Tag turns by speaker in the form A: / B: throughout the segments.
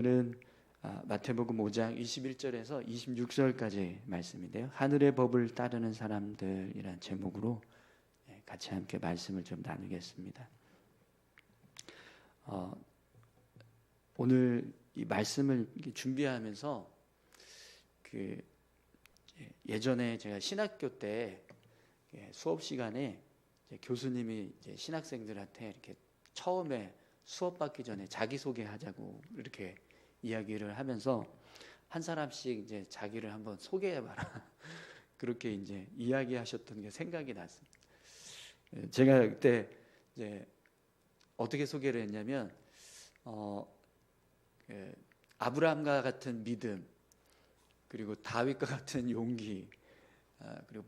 A: 는 마태복음 5장 21절에서 26절까지 말씀인데요. 하늘의 법을 따르는 사람들이란 제목으로 같이 함께 말씀을 좀 나누겠습니다. 오늘 이 말씀을 준비하면서 예전에 제가 신학교 때 수업 시간에 교수님이 신학생들한테 이렇게 처음에 수업 받기 전에 자기소개하자고 이렇게 이야기를 하면서 한 사람씩 이제 자기를 한번 소개해봐라 그렇게 이제 이야기하셨던 게 생각이 났습니다. 제가 그때 이제 어떻게 소개를 했냐면 아브라함과 같은 믿음, 그리고 다윗과 같은 용기, 그리고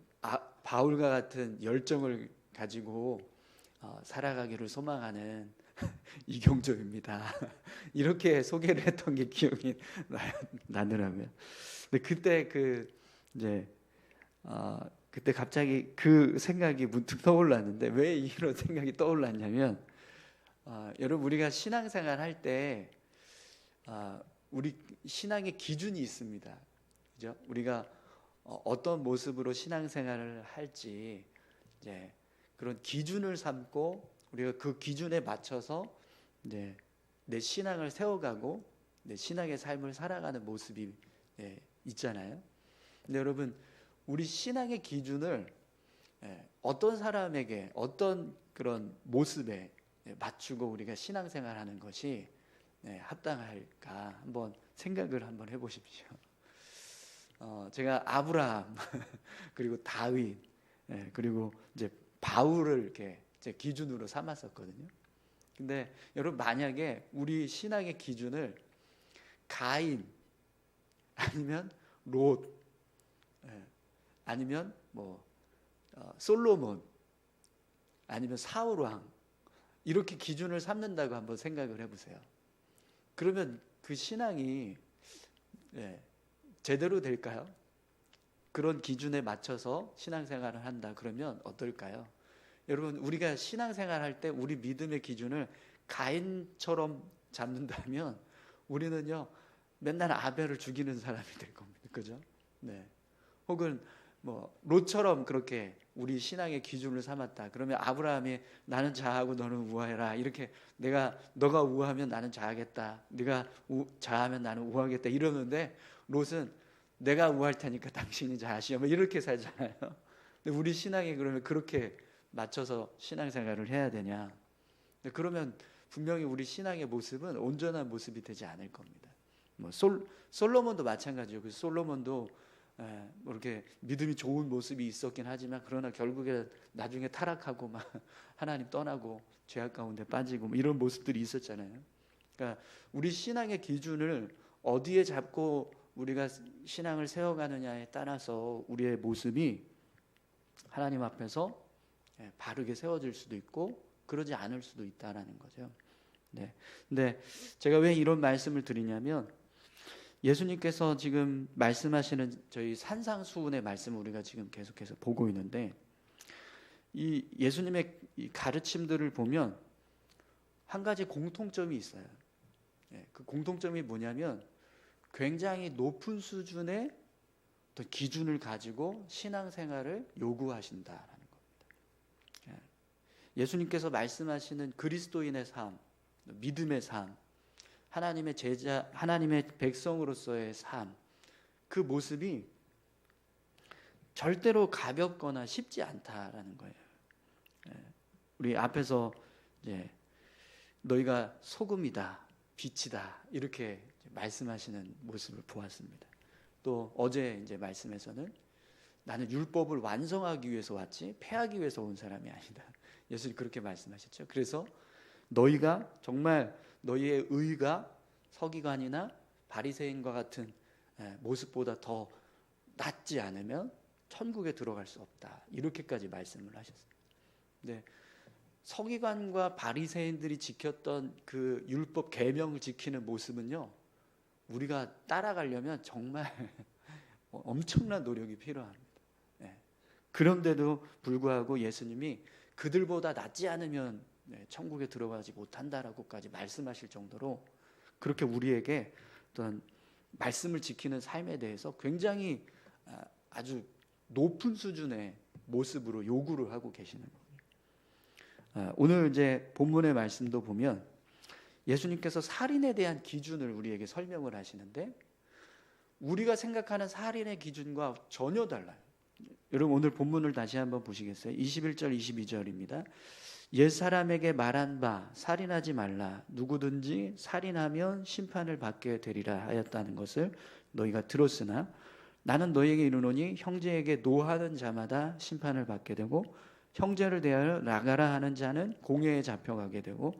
A: 바울과 같은 열정을 가지고 살아가기를 소망하는 이경조입니다. 이렇게 소개를 했던 게 기억이 나더라고요. 근데 그때 그때 갑자기 그 생각이 문득 떠올랐는데, 왜 이런 생각이 떠올랐냐면, 여러분, 우리가 신앙생활 할 때 우리 신앙의 기준이 있습니다. 그죠? 우리가 어떤 모습으로 신앙생활을 할지 이제 그런 기준을 삼고 우리가 그 기준에 맞춰서 이제 내 신앙을 세워가고 내 신앙의 삶을 살아가는 모습이 있잖아요. 근데 여러분, 우리 신앙의 기준을 어떤 사람에게 어떤 그런 모습에 맞추고 우리가 신앙생활하는 것이 합당할까 한번 생각을 한번 해보십시오. 제가 아브라함 그리고 다윗 그리고 이제 바울을 이렇게 제 기준으로 삼았었거든요. 근데 여러분, 만약에 우리 신앙의 기준을 가인 아니면 롯 아니면 솔로몬 아니면 사울왕 이렇게 기준을 삼는다고 한번 생각을 해보세요. 그러면 그 신앙이 제대로 될까요? 그런 기준에 맞춰서 신앙생활을 한다 그러면 어떨까요? 여러분, 우리가 신앙생활할 때 우리 믿음의 기준을 가인처럼 잡는다면 우리는요 맨날 아벨을 죽이는 사람이 될 겁니다. 그죠? 혹은 롯처럼 그렇게 우리 신앙의 기준을 삼았다 그러면 아브라함이 나는 자하고 너는 우하해라, 이렇게 너가 우하면 나는 자하겠다, 네가 자하면 나는 우하겠다 이러는데, 롯은 내가 우할 테니까 당신이 자하시오 이렇게 살잖아요. 근데 우리 신앙에 그러면 그렇게 맞춰서 신앙생활을 해야 되냐? 그러면 분명히 우리 신앙의 모습은 온전한 모습이 되지 않을 겁니다. 솔로몬도 마찬가지예요. 그래서 솔로몬도 이렇게 믿음이 좋은 모습이 있었긴 하지만 그러나 결국에 나중에 타락하고 막 하나님 떠나고 죄악 가운데 빠지고 이런 모습들이 있었잖아요. 그러니까 우리 신앙의 기준을 어디에 잡고 우리가 신앙을 세워가느냐에 따라서 우리의 모습이 하나님 앞에서 바르게 세워질 수도 있고 그러지 않을 수도 있다라는 거죠. 근데 제가 왜 이런 말씀을 드리냐면, 예수님께서 지금 말씀하시는 저희 산상수훈의 말씀을 우리가 지금 계속해서 보고 있는데, 이 예수님의 이 가르침들을 보면 한 가지 공통점이 있어요. 그 공통점이 뭐냐면 굉장히 높은 수준의 어떤 기준을 가지고 신앙생활을 요구하신다라는 겁니다. 예수님께서 말씀하시는 그리스도인의 삶, 믿음의 삶, 하나님의 제자, 하나님의 백성으로서의 삶, 그 모습이 절대로 가볍거나 쉽지 않다라는 거예요. 우리 앞에서 이제 너희가 소금이다, 빛이다 이렇게 말씀하시는 모습을 보았습니다. 또 어제 이제 말씀에서는 나는 율법을 완성하기 위해서 왔지 폐하기 위해서 온 사람이 아니다. 예수님 그렇게 말씀하셨죠. 그래서 너희가 정말 너희의 의가 서기관이나 바리새인과 같은 모습보다 더 낫지 않으면 천국에 들어갈 수 없다, 이렇게까지 말씀을 하셨습니다. 근데 서기관과 바리새인들이 지켰던 그 율법 계명을 지키는 모습은요, 우리가 따라가려면 정말 엄청난 노력이 필요합니다. 그런데도 불구하고 예수님이 그들보다 낫지 않으면 천국에 들어가지 못한다라고까지 말씀하실 정도로 그렇게 우리에게 어떤 말씀을 지키는 삶에 대해서 굉장히 아주 높은 수준의 모습으로 요구를 하고 계시는 거예요. 오늘 이제 본문의 말씀도 보면 예수님께서 살인에 대한 기준을 우리에게 설명을 하시는데 우리가 생각하는 살인의 기준과 전혀 달라요. 여러분 오늘 본문을 다시 한번 보시겠어요? 21절 22절입니다. 옛사람에게 말한 바 살인하지 말라. 누구든지 살인하면 심판을 받게 되리라 하였다는 것을 너희가 들었으나 나는 너희에게 이르노니 형제에게 노하는 자마다 심판을 받게 되고 형제를 대하여 나가라 하는 자는 공회에 잡혀가게 되고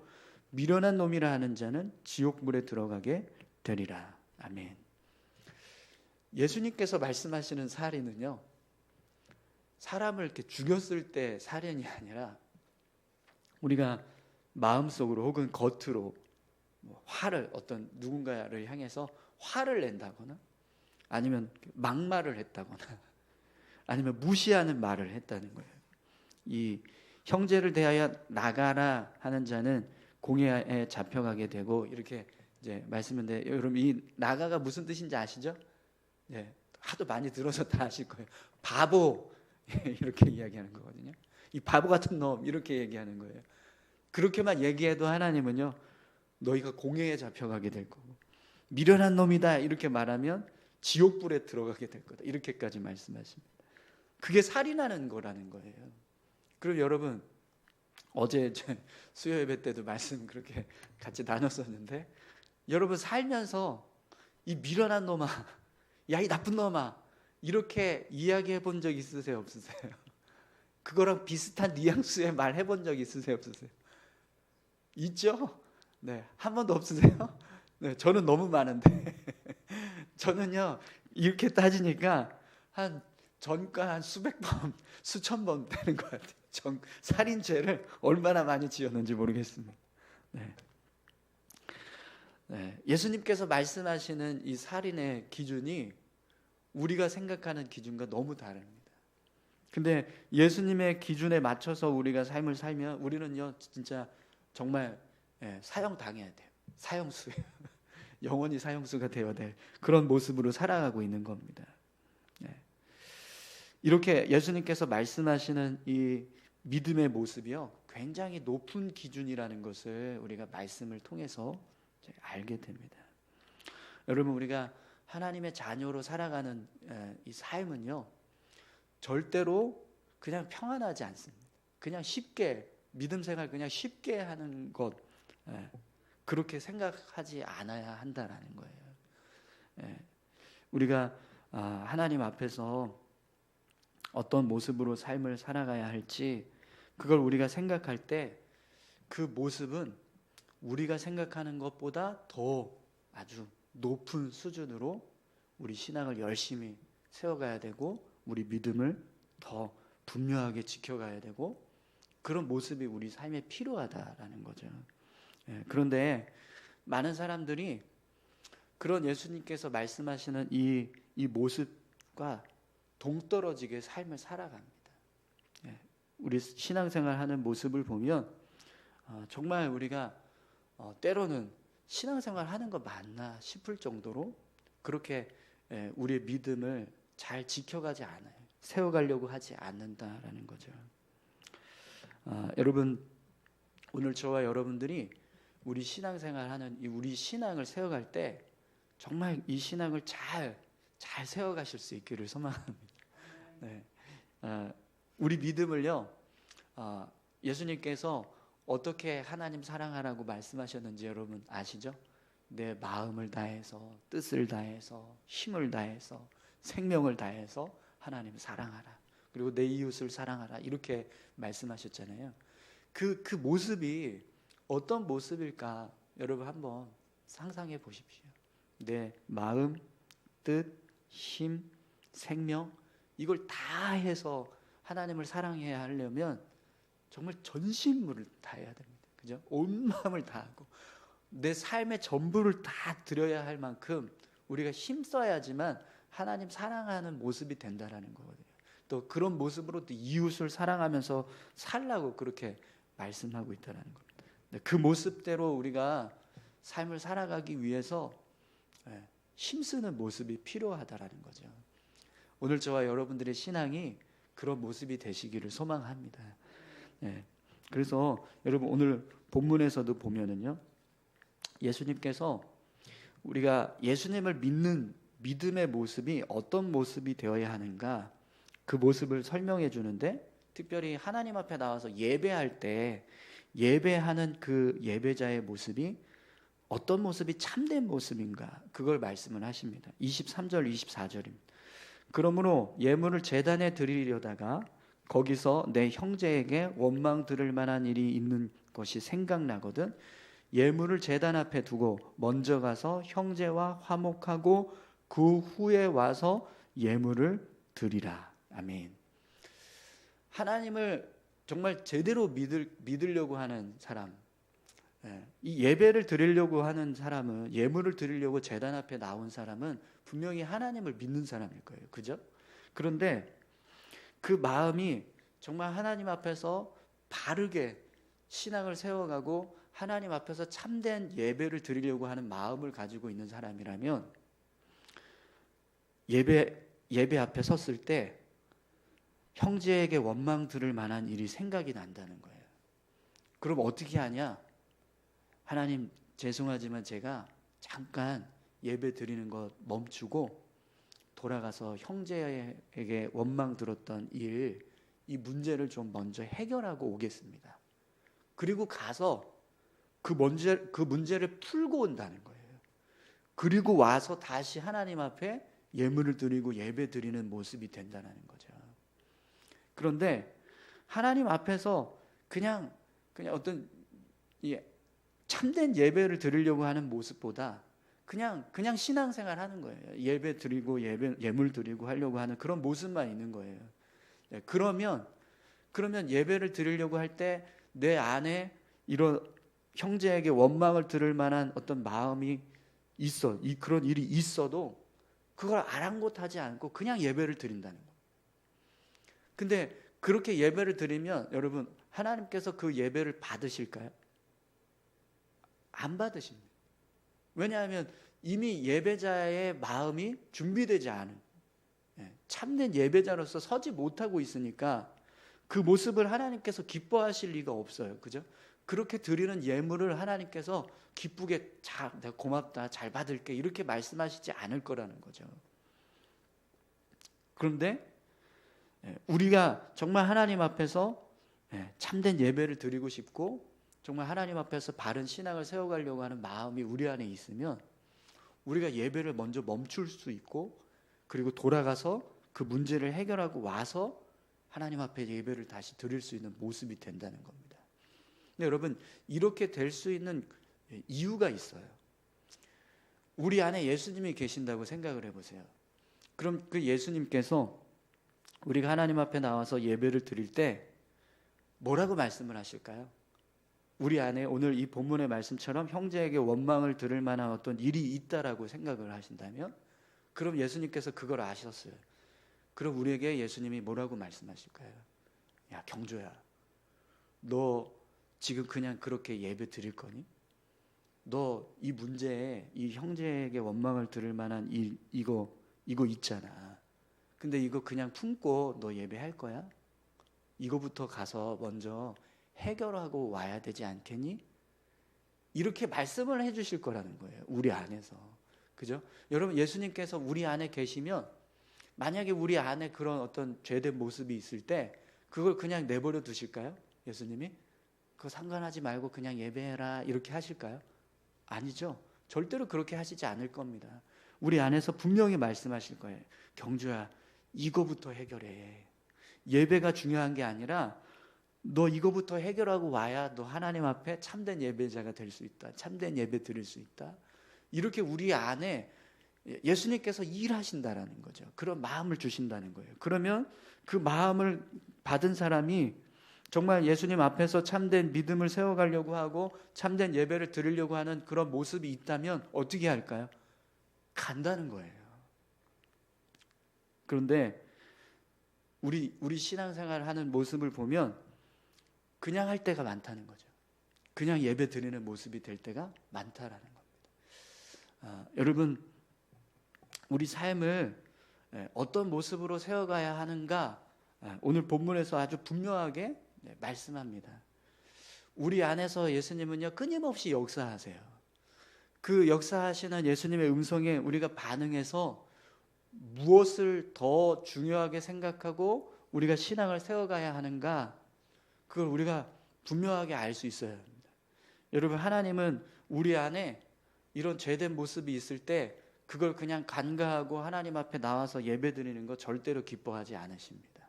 A: 미련한 놈이라 하는 자는 지옥물에 들어가게 되리라. 아멘. 예수님께서 말씀하시는 살인은요, 사람을 이렇게 죽였을 때 살인이 아니라 우리가 마음속으로 혹은 겉으로 화를, 어떤 누군가를 향해서 화를 낸다거나 아니면 막말을 했다거나 아니면 무시하는 말을 했다는 거예요. 이 형제를 대하여 나가라 하는 자는 공회에 잡혀가게 되고 이렇게 이제 말씀인데, 여러분 이 나가가 무슨 뜻인지 아시죠? 예, 하도 많이 들어서 다 아실 거예요. 바보 이렇게 이야기하는 거거든요. 이 바보 같은 놈 이렇게 얘기하는 거예요. 그렇게만 얘기해도 하나님은요, 너희가 공회에 잡혀가게 될 거고 미련한 놈이다 이렇게 말하면 지옥불에 들어가게 될 거다 이렇게까지 말씀하십니다. 그게 살인하는 거라는 거예요. 그럼 여러분 어제 수요 예배 때도 말씀 그렇게 같이 나눴었는데, 여러분 살면서 이 미련한 놈아, 야 이 나쁜 놈아 이렇게 이야기해 본 적 있으세요 없으세요? 그거랑 비슷한 뉘앙스의 말 해본 적 있으세요 없으세요? 있죠? 네, 한 번도 없으세요? 네, 저는 너무 많은데 저는요 이렇게 따지니까 한 전과 한 수백 번, 수천 번 되는 것 같아요. 살인죄를 얼마나 많이 지었는지 모르겠습니다. 네. 네, 예수님께서 말씀하시는 이 살인의 기준이 우리가 생각하는 기준과 너무 다릅니다. 근데 예수님의 기준에 맞춰서 우리가 삶을 살면 우리는요 진짜 정말 사형당해야 돼요. 사형수예요. 영원히 사형수가 되어야 될 그런 모습으로 살아가고 있는 겁니다. 네. 이렇게 예수님께서 말씀하시는 이 믿음의 모습이요 굉장히 높은 기준이라는 것을 우리가 말씀을 통해서 알게 됩니다. 여러분 우리가 하나님의 자녀로 살아가는 이 삶은요 절대로 그냥 평안하지 않습니다. 그냥 쉽게 믿음 생활 그냥 쉽게 하는 것 그렇게 생각하지 않아야 한다라는 거예요. 우리가 하나님 앞에서 어떤 모습으로 삶을 살아가야 할지 그걸 우리가 생각할 때 그 모습은 우리가 생각하는 것보다 더 아주 높은 수준으로 우리 신앙을 열심히 세워가야 되고 우리 믿음을 더 분명하게 지켜가야 되고 그런 모습이 우리 삶에 필요하다라는 거죠. 그런데 많은 사람들이 그런 예수님께서 말씀하시는 이 모습과 동떨어지게 삶을 살아갑니다. 우리 신앙생활 하는 모습을 보면 정말 우리가 때로는 신앙생활 하는 거 맞나 싶을 정도로 그렇게 우리의 믿음을 잘 지켜가지 않아요. 세워가려고 하지 않는다라는 거죠. 여러분 오늘 저와 여러분들이 우리 신앙생활 하는 우리 신앙을 세워갈 때 정말 이 신앙을 잘 세워가실 수 있기를 소망합니다. 네. 우리 믿음을요 예수님께서 어떻게 하나님 사랑하라고 말씀하셨는지 여러분 아시죠? 내 마음을 다해서 뜻을 다해서 힘을 다해서 생명을 다해서 하나님 사랑하라. 그리고 내 이웃을 사랑하라. 이렇게 말씀하셨잖아요. 그 모습이 어떤 모습일까 여러분 한번 상상해 보십시오. 내 마음, 뜻, 힘, 생명 이걸 다 해서 하나님을 사랑해야 하려면 정말 전심을 다해야 됩니다. 그죠? 온 마음을 다하고 내 삶의 전부를 다 드려야 할 만큼 우리가 힘써야지만 하나님 사랑하는 모습이 된다라는 거거든요. 또 그런 모습으로 또 이웃을 사랑하면서 살라고 그렇게 말씀하고 있다는 겁니다. 그 모습대로 우리가 삶을 살아가기 위해서 힘쓰는 모습이 필요하다라는 거죠. 오늘 저와 여러분들의 신앙이 그런 모습이 되시기를 소망합니다. 그래서 여러분 오늘 본문에서도 보면은요, 예수님께서 우리가 예수님을 믿는 믿음의 모습이 어떤 모습이 되어야 하는가, 그 모습을 설명해 주는데, 특별히 하나님 앞에 나와서 예배할 때 예배하는 그 예배자의 모습이 어떤 모습이 참된 모습인가, 그걸 말씀을 하십니다. 23절 24절입니다. 그러므로 예물을 제단에 드리려다가 거기서 내 형제에게 원망 들을 만한 일이 있는 것이 생각나거든 예물을 제단 앞에 두고 먼저 가서 형제와 화목하고 그 후에 와서 예물을 드리라. 아멘. 하나님을 정말 제대로 믿으려고 하는 사람, 이 예배를 드리려고 하는 사람은, 예물을 드리려고 제단 앞에 나온 사람은 분명히 하나님을 믿는 사람일 거예요. 그죠? 그런데 그 마음이 정말 하나님 앞에서 바르게 신앙을 세워가고 하나님 앞에서 참된 예배를 드리려고 하는 마음을 가지고 있는 사람이라면, 예배 앞에 섰을 때 형제에게 원망 들을 만한 일이 생각이 난다는 거예요. 그럼 어떻게 하냐? 하나님 죄송하지만 제가 잠깐 예배 드리는 것 멈추고 돌아가서 형제에게 원망 들었던 이 문제를 좀 먼저 해결하고 오겠습니다. 그리고 가서 그 문제를 풀고 온다는 거예요. 그리고 와서 다시 하나님 앞에 예물을 드리고 예배 드리는 모습이 된다는 거죠. 그런데 하나님 앞에서 그냥 어떤 참된 예배를 드리려고 하는 모습보다 그냥 신앙생활 하는 거예요. 예배 드리고 예물 드리고 하려고 하는 그런 모습만 있는 거예요. 그러면 예배를 드리려고 할 때 내 안에 이런 형제에게 원망을 들을 만한 어떤 마음이 있어, 그런 일이 있어도 그걸 아랑곳하지 않고 그냥 예배를 드린다는 거예요. 근데 그렇게 예배를 드리면 여러분, 하나님께서 그 예배를 받으실까요? 안 받으십니다. 왜냐하면 이미 예배자의 마음이 준비되지 않은, 참된 예배자로서 서지 못하고 있으니까 그 모습을 하나님께서 기뻐하실 리가 없어요. 그죠? 그렇게 드리는 예물을 하나님께서 기쁘게 내가 고맙다, 잘 받을게, 이렇게 말씀하시지 않을 거라는 거죠. 그런데 우리가 정말 하나님 앞에서 참된 예배를 드리고 싶고 정말 하나님 앞에서 바른 신앙을 세워가려고 하는 마음이 우리 안에 있으면 우리가 예배를 먼저 멈출 수 있고, 그리고 돌아가서 그 문제를 해결하고 와서 하나님 앞에 예배를 다시 드릴 수 있는 모습이 된다는 겁니다. 근데 여러분, 이렇게 될 수 있는 이유가 있어요. 우리 안에 예수님이 계신다고 생각을 해보세요. 그럼 그 예수님께서 우리가 하나님 앞에 나와서 예배를 드릴 때 뭐라고 말씀을 하실까요? 우리 안에 오늘 이 본문의 말씀처럼 형제에게 원망을 들을 만한 어떤 일이 있다라고 생각을 하신다면, 그럼 예수님께서 그걸 아셨어요. 그럼 우리에게 예수님이 뭐라고 말씀하실까요? 야, 경조야, 너 지금 그냥 그렇게 예배 드릴 거니? 너 이 문제에 이 형제에게 원망을 들을 만한 일, 이거 있잖아. 근데 이거 그냥 품고 너 예배할 거야? 이거부터 가서 먼저 해결하고 와야 되지 않겠니? 이렇게 말씀을 해주실 거라는 거예요. 우리 안에서. 그죠? 여러분, 예수님께서 우리 안에 계시면 만약에 우리 안에 그런 어떤 죄된 모습이 있을 때 그걸 그냥 내버려 두실까요? 예수님이? 그거 상관하지 말고 그냥 예배해라, 이렇게 하실까요? 아니죠. 절대로 그렇게 하시지 않을 겁니다. 우리 안에서 분명히 말씀하실 거예요. 경주야, 이거부터 해결해. 예배가 중요한 게 아니라 너 이거부터 해결하고 와야 너 하나님 앞에 참된 예배자가 될 수 있다. 참된 예배 드릴 수 있다. 이렇게 우리 안에 예수님께서 일하신다라는 거죠. 그런 마음을 주신다는 거예요. 그러면 그 마음을 받은 사람이 정말 예수님 앞에서 참된 믿음을 세워가려고 하고 참된 예배를 드리려고 하는 그런 모습이 있다면 어떻게 할까요? 간다는 거예요. 그런데 우리 신앙생활 하는 모습을 보면 그냥 할 때가 많다는 거죠. 그냥 예배 드리는 모습이 될 때가 많다라는 거예요. 여러분 우리 삶을 어떤 모습으로 세워가야 하는가 오늘 본문에서 아주 분명하게 말씀합니다. 우리 안에서 예수님은요 끊임없이 역사하세요. 그 역사하시는 예수님의 음성에 우리가 반응해서 무엇을 더 중요하게 생각하고 우리가 신앙을 세워가야 하는가, 그걸 우리가 분명하게 알 수 있어야 합니다. 여러분 하나님은 우리 안에 이런 죄된 모습이 있을 때 그걸 그냥 간과하고 하나님 앞에 나와서 예배드리는 거 절대로 기뻐하지 않으십니다.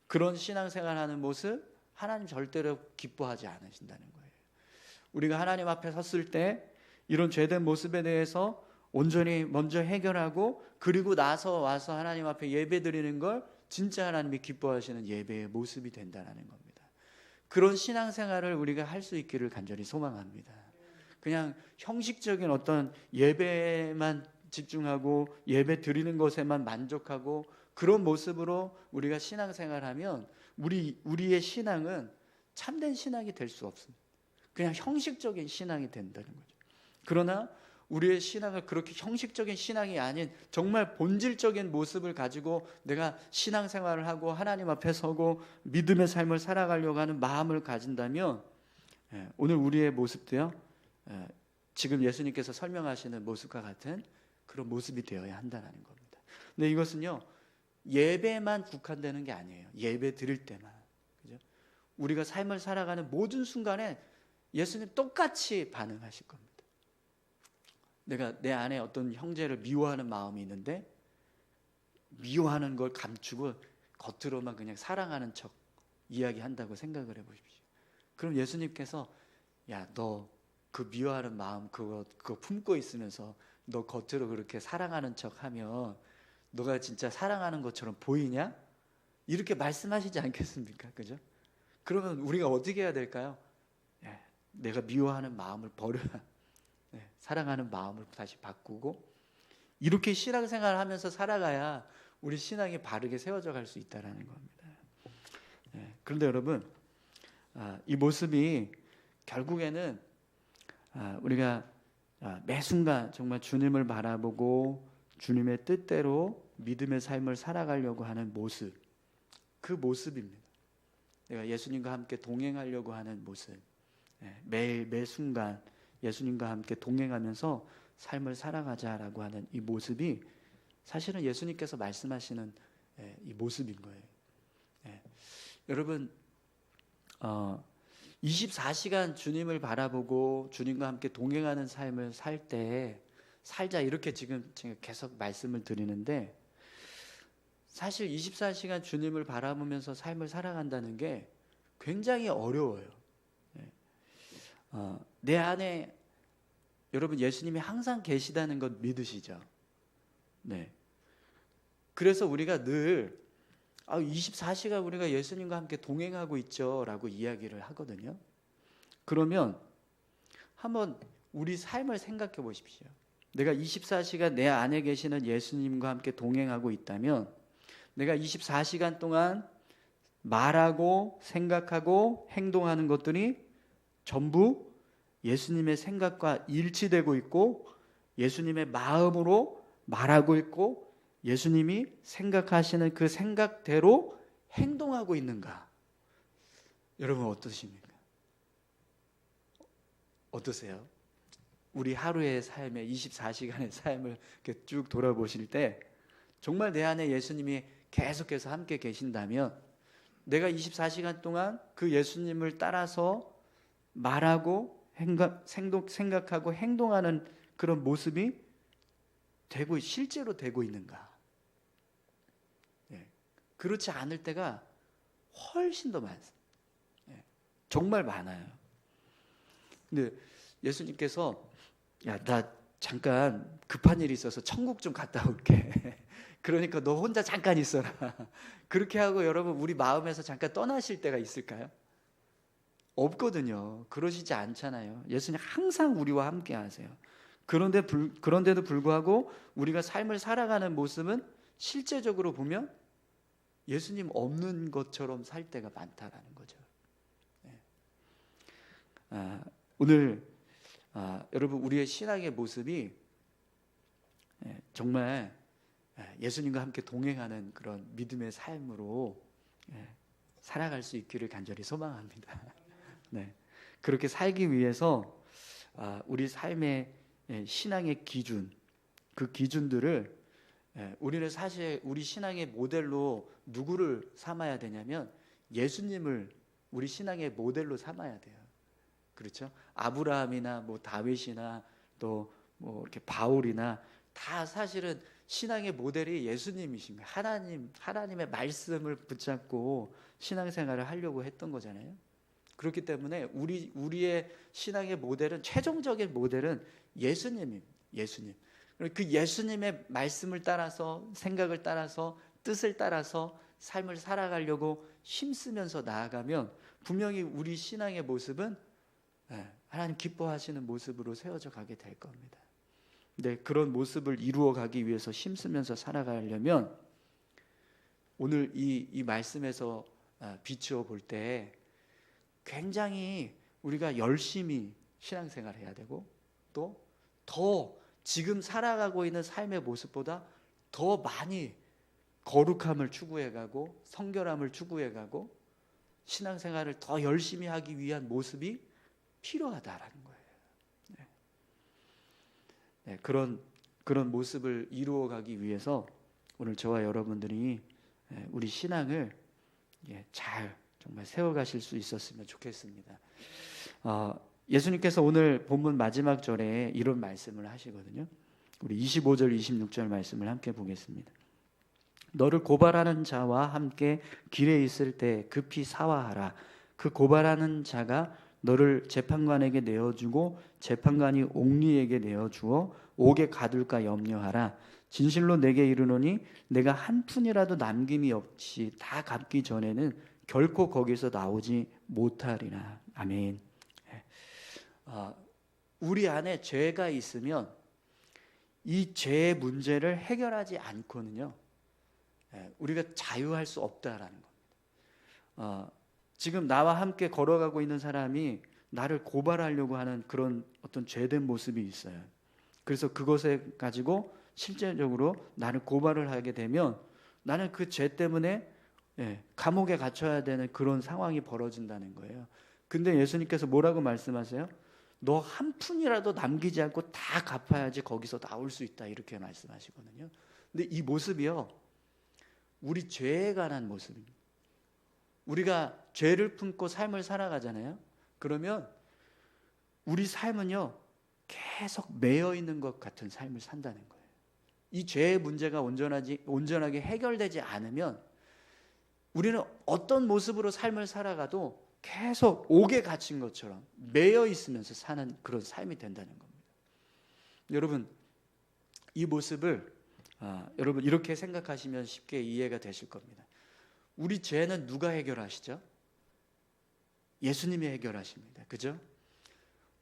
A: 그런 신앙생활하는 모습 하나님 절대로 기뻐하지 않으신다는 거예요. 우리가 하나님 앞에 섰을 때 이런 죄된 모습에 대해서 온전히 먼저 해결하고 그리고 나서 와서 하나님 앞에 예배드리는 걸 진짜 하나님이 기뻐하시는 예배의 모습이 된다는 겁니다. 그런 신앙생활을 우리가 할 수 있기를 간절히 소망합니다. 그냥 형식적인 어떤 예배만 집중하고 예배 드리는 것에만 만족하고 그런 모습으로 우리가 신앙생활하면 우리의 신앙은 참된 신앙이 될 수 없습니다. 그냥 형식적인 신앙이 된다는 거죠. 그러나 우리의 신앙을 그렇게 형식적인 신앙이 아닌 정말 본질적인 모습을 가지고 내가 신앙생활을 하고 하나님 앞에 서고 믿음의 삶을 살아가려고 하는 마음을 가진다면 오늘 우리의 모습도요 지금 예수님께서 설명하시는 모습과 같은 그런 모습이 되어야 한다는 겁니다. 근데 이것은요 예배만 국한되는 게 아니에요. 예배 드릴 때만, 그죠? 우리가 삶을 살아가는 모든 순간에 예수님 똑같이 반응하실 겁니다. 내가 내 안에 어떤 형제를 미워하는 마음이 있는데 미워하는 걸 감추고 겉으로만 그냥 사랑하는 척 이야기한다고 생각을 해보십시오. 그럼 예수님께서 야, 너 그 미워하는 마음 그거 품고 있으면서 너 겉으로 그렇게 사랑하는 척하면 너가 진짜 사랑하는 것처럼 보이냐? 이렇게 말씀하시지 않겠습니까? 그죠? 그러면 우리가 어떻게 해야 될까요? 내가 미워하는 마음을 버려라. 사랑하는 마음을 다시 바꾸고 이렇게 신앙생활을 하면서 살아가야 우리 신앙이 바르게 세워져 갈 수 있다는 겁니다. 그런데 여러분 이 모습이 결국에는 우리가 매 순간 정말 주님을 바라보고 주님의 뜻대로 믿음의 삶을 살아가려고 하는 모습, 그 모습입니다. 내가 예수님과 함께 동행하려고 하는 모습, 매일 매 순간 예수님과 함께 동행하면서 삶을 살아가자라고 하는 이 모습이 사실은 예수님께서 말씀하시는 이 모습인 거예요. 여러분 24시간 주님을 바라보고 주님과 함께 동행하는 삶을 살 때 살자 이렇게 지금 제가 계속 말씀을 드리는데 사실 24시간 주님을 바라보면서 삶을 살아간다는 게 굉장히 어려워요. 내 안에 여러분 예수님이 항상 계시다는 것 믿으시죠? 네. 그래서 우리가 늘 24시간 우리가 예수님과 함께 동행하고 있죠 라고 이야기를 하거든요. 그러면 한번 우리 삶을 생각해 보십시오. 내가 24시간 내 안에 계시는 예수님과 함께 동행하고 있다면 내가 24시간 동안 말하고 생각하고 행동하는 것들이 전부 예수님의 생각과 일치되고 있고 예수님의 마음으로 말하고 있고 예수님이 생각하시는 그 생각대로 행동하고 있는가? 여러분 어떠십니까? 어떠세요? 우리 하루의 삶에 24시간의 삶을 이렇게 쭉 돌아보실 때 정말 내 안에 예수님이 계속해서 함께 계신다면 내가 24시간 동안 그 예수님을 따라서 말하고 생각하고 행동하는 그런 모습이 실제로 되고 있는가? 그렇지 않을 때가 훨씬 더 많습니다. 정말 많아요. 근데 예수님께서 야, 나 잠깐 급한 일이 있어서 천국 좀 갔다 올게. 그러니까 너 혼자 잠깐 있어라. 그렇게 하고 여러분 우리 마음에서 잠깐 떠나실 때가 있을까요? 없거든요. 그러시지 않잖아요. 예수님 항상 우리와 함께 하세요. 그런데도 불구하고 우리가 삶을 살아가는 모습은 실제적으로 보면 예수님 없는 것처럼 살 때가 많다라는 거죠. 오늘 여러분 우리의 신앙의 모습이 정말 예수님과 함께 동행하는 그런 믿음의 삶으로 살아갈 수 있기를 간절히 소망합니다. 네. 그렇게 살기 위해서 우리 삶의 신앙의 기준, 그 기준들을 우리는 사실 우리 신앙의 모델로 누구를 삼아야 되냐면 예수님을 우리 신앙의 모델로 삼아야 돼요. 그렇죠? 아브라함이나 뭐 다윗이나 또 뭐 이렇게 바울이나 다 사실은 신앙의 모델이 예수님이신 거예요. 하나님의 말씀을 붙잡고 신앙생활을 하려고 했던 거잖아요. 그렇기 때문에 우리의 신앙의 모델은, 최종적인 모델은 예수님. 그 예수님의 말씀을 따라서, 생각을 따라서, 뜻을 따라서 삶을 살아가려고 힘쓰면서 나아가면 분명히 우리 신앙의 모습은 하나님 기뻐하시는 모습으로 세워져 가게 될 겁니다. 근데 그런 모습을 이루어 가기 위해서 힘쓰면서 살아가려면 오늘 이 말씀에서 비추어 볼 때 굉장히 우리가 열심히 신앙생활을 해야 되고, 또 더 지금 살아가고 있는 삶의 모습보다 더 많이 거룩함을 추구해가고 성결함을 추구해가고 신앙생활을 더 열심히 하기 위한 모습이 필요하다라는 거예요. 그런 모습을 이루어가기 위해서 오늘 저와 여러분들이 우리 신앙을 잘 정말 세워가실 수 있었으면 좋겠습니다. 예수님께서 오늘 본문 마지막 절에 이런 말씀을 하시거든요. 우리 25절 26절 말씀을 함께 보겠습니다. 너를 고발하는 자와 함께 길에 있을 때 급히 사화하라. 그 고발하는 자가 너를 재판관에게 내어주고 재판관이 옥리에게 내어주어 옥에 가둘까 염려하라. 진실로 내게 이르노니 내가 한 푼이라도 남김이 없이 다 갚기 전에는 결코 거기서 나오지 못하리라. 아멘. 우리 안에 죄가 있으면 이 죄의 문제를 해결하지 않고는요, 우리가 자유할 수 없다라는 겁니다. 지금 나와 함께 걸어가고 있는 사람이 나를 고발하려고 하는 그런 어떤 죄된 모습이 있어요. 그래서 그것에 가지고 실제적으로 나를 고발을 하게 되면 나는 그 죄 때문에 감옥에 갇혀야 되는 그런 상황이 벌어진다는 거예요. 근데 예수님께서 뭐라고 말씀하세요? 너 한 푼이라도 남기지 않고 다 갚아야지 거기서 나올 수 있다, 이렇게 말씀하시거든요. 근데 이 모습이요, 우리 죄에 관한 모습입니다. 우리가 죄를 품고 삶을 살아가잖아요. 그러면 우리 삶은요, 계속 매여 있는 것 같은 삶을 산다는 거예요. 이 죄의 문제가 온전하게 해결되지 않으면 우리는 어떤 모습으로 삶을 살아가도 계속 옥에 갇힌 것처럼 매여 있으면서 사는 그런 삶이 된다는 겁니다. 여러분, 이 모습을 여러분 이렇게 생각하시면 쉽게 이해가 되실 겁니다. 우리 죄는 누가 해결하시죠? 예수님이 해결하십니다. 그죠?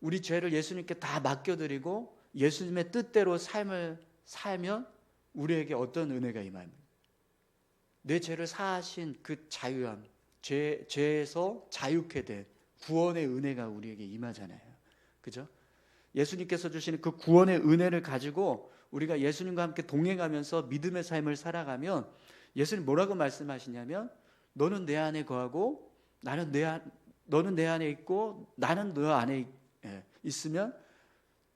A: 우리 죄를 예수님께 다 맡겨드리고 예수님의 뜻대로 삶을 살면 우리에게 어떤 은혜가 임합니까? 내 죄를 사하신 그 자유함, 죄에서 자유케 된 구원의 은혜가 우리에게 임하잖아요. 그죠? 예수님께서 주시는 그 구원의 은혜를 가지고 우리가 예수님과 함께 동행하면서 믿음의 삶을 살아가면 예수님 뭐라고 말씀하시냐면 너는 내 안에 거하고 너는 내 안에 있고 나는 너 안에 있으면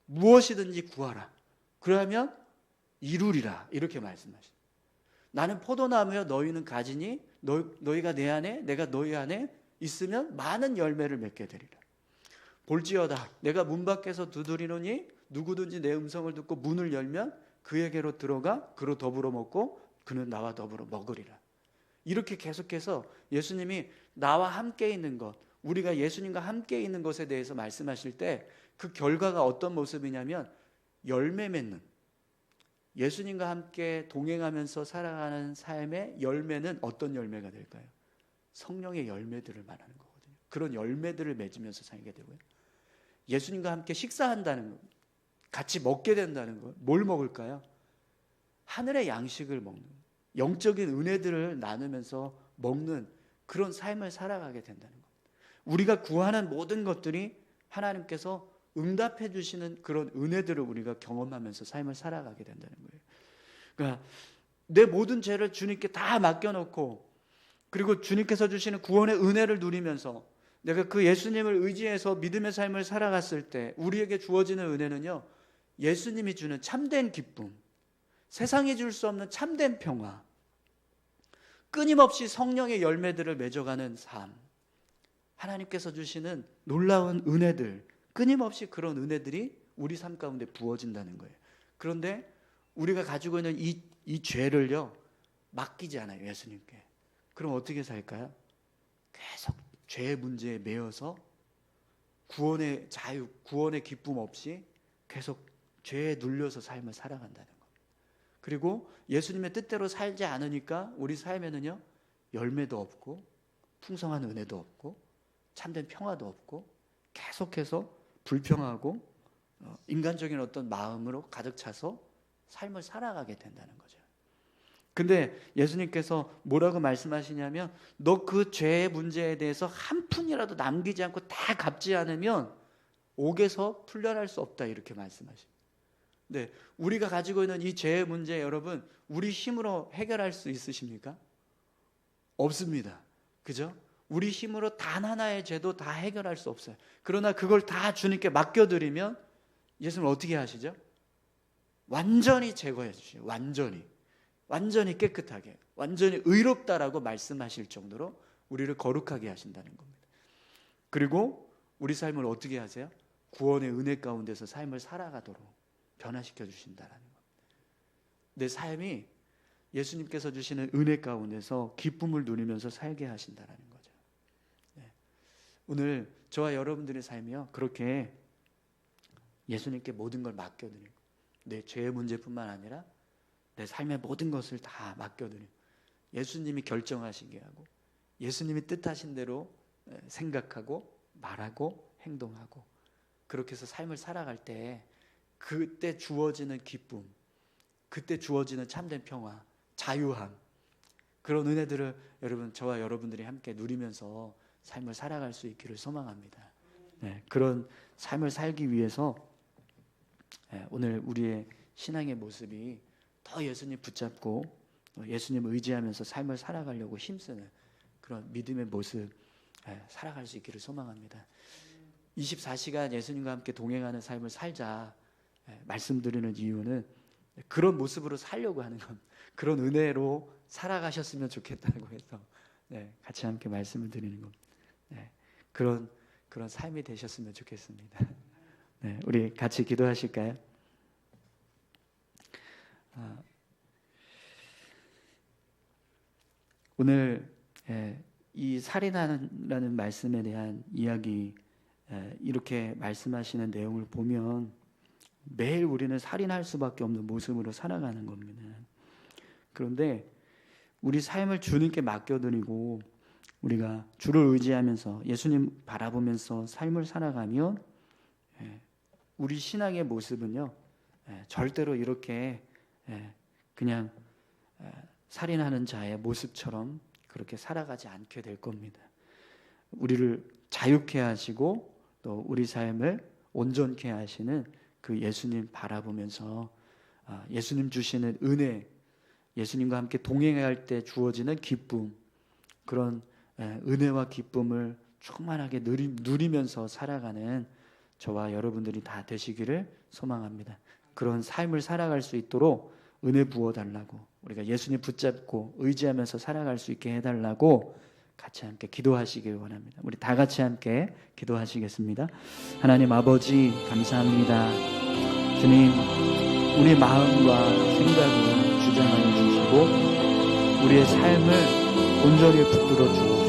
A: 무엇이든지 구하라. 그러면 이루리라. 이렇게 말씀하십니다. 나는 포도나무여 너희는 가지니 너희가 내 안에 내가 너희 안에 있으면 많은 열매를 맺게 되리라. 볼지어다 내가 문 밖에서 두드리노니 누구든지 내 음성을 듣고 문을 열면 그에게로 들어가 그로 더불어 먹고 그는 나와 더불어 먹으리라. 이렇게 계속해서 예수님이 나와 함께 있는 것, 우리가 예수님과 함께 있는 것에 대해서 말씀하실 때 그 결과가 어떤 모습이냐면 열매 맺는, 예수님과 함께 동행하면서 살아가는 삶의 열매는 어떤 열매가 될까요? 성령의 열매들을 말하는 거거든요. 그런 열매들을 맺으면서 살게 되고요. 예수님과 함께 식사한다는 것, 같이 먹게 된다는 것, 뭘 먹을까요? 하늘의 양식을 먹는, 영적인 은혜들을 나누면서 먹는 그런 삶을 살아가게 된다는 것. 우리가 구하는 모든 것들이 하나님께서 응답해 주시는 그런 은혜들을 우리가 경험하면서 삶을 살아가게 된다는 거예요. 그러니까 내 모든 죄를 주님께 다 맡겨놓고, 그리고 주님께서 주시는 구원의 은혜를 누리면서 내가 그 예수님을 의지해서 믿음의 삶을 살아갔을 때 우리에게 주어지는 은혜는요, 예수님이 주는 참된 기쁨, 세상이 줄 수 없는 참된 평화, 끊임없이 성령의 열매들을 맺어가는 삶, 하나님께서 주시는 놀라운 은혜들, 끊임없이 그런 은혜들이 우리 삶 가운데 부어진다는 거예요. 그런데 우리가 가지고 있는 이 죄를요, 맡기지 않아요, 예수님께. 그럼 어떻게 살까요? 계속 죄의 문제에 매여서 구원의 자유, 구원의 기쁨 없이 계속 죄에 눌려서 삶을 살아간다는 겁니다. 그리고 예수님의 뜻대로 살지 않으니까 우리 삶에는요, 열매도 없고 풍성한 은혜도 없고 참된 평화도 없고 계속해서 불평하고 인간적인 어떤 마음으로 가득 차서 삶을 살아가게 된다는 거죠. 근데 예수님께서 뭐라고 말씀하시냐면, 너 그 죄의 문제에 대해서 한 푼이라도 남기지 않고 다 갚지 않으면 옥에서 풀려날 수 없다, 이렇게 말씀하십니다. 네, 우리가 가지고 있는 이 죄의 문제, 여러분 우리 힘으로 해결할 수 있으십니까? 없습니다. 그죠? 우리 힘으로 단 하나의 죄도 다 해결할 수 없어요. 그러나 그걸 다 주님께 맡겨드리면 예수님 어떻게 하시죠? 완전히 제거해 주시죠. 완전히 깨끗하게, 완전히 의롭다라고 말씀하실 정도로 우리를 거룩하게 하신다는 겁니다. 그리고 우리 삶을 어떻게 하세요? 구원의 은혜 가운데서 삶을 살아가도록 변화시켜 주신다는 겁니다. 내 삶이 예수님께서 주시는 은혜 가운데서 기쁨을 누리면서 살게 하신다는 거죠. 네. 오늘 저와 여러분들의 삶이요, 그렇게 예수님께 모든 걸 맡겨드리고, 내 죄의 문제뿐만 아니라 내 삶의 모든 것을 다 맡겨드리고 예수님이 결정하시게 하고 예수님이 뜻하신 대로 생각하고 말하고 행동하고, 그렇게 해서 삶을 살아갈 때 그때 주어지는 기쁨, 그때 주어지는 참된 평화, 자유함, 그런 은혜들을 여러분, 저와 여러분들이 함께 누리면서 삶을 살아갈 수 있기를 소망합니다. 네, 그런 삶을 살기 위해서 오늘 우리의 신앙의 모습이 더 예수님 붙잡고 예수님 의지하면서 삶을 살아가려고 힘쓰는 그런 믿음의 모습 살아갈 수 있기를 소망합니다. 24시간 예수님과 함께 동행하는 삶을 살자 말씀드리는 이유는 그런 모습으로 살려고 하는 겁니다. 그런 은혜로 살아가셨으면 좋겠다고 해서 같이 함께 말씀을 드리는 겁니다. 그런 삶이 되셨으면 좋겠습니다. 우리 같이 기도하실까요? 오늘 이 살인하라는 말씀에 대한 이야기, 이렇게 말씀하시는 내용을 보면 매일 우리는 살인할 수밖에 없는 모습으로 살아가는 겁니다. 그런데 우리 삶을 주님께 맡겨드리고 우리가 주를 의지하면서 예수님 바라보면서 삶을 살아가면 우리 신앙의 모습은요, 절대로 이렇게 그냥 살인하는 자의 모습처럼 그렇게 살아가지 않게 될 겁니다. 우리를 자유케 하시고 또 우리 삶을 온전케 하시는 그 예수님 바라보면서 예수님 주시는 은혜, 예수님과 함께 동행할 때 주어지는 기쁨, 그런 은혜와 기쁨을 충만하게 누리면서 살아가는 저와 여러분들이 다 되시기를 소망합니다. 그런 삶을 살아갈 수 있도록 은혜 부어달라고, 우리가 예수님 붙잡고 의지하면서 살아갈 수 있게 해달라고 같이 함께 기도하시길 원합니다. 우리 다 같이 함께 기도하시겠습니다. 하나님 아버지, 감사합니다. 주님, 우리 마음과 생각을 주장하여 주시고 우리의 삶을 온전히 붙들어 주고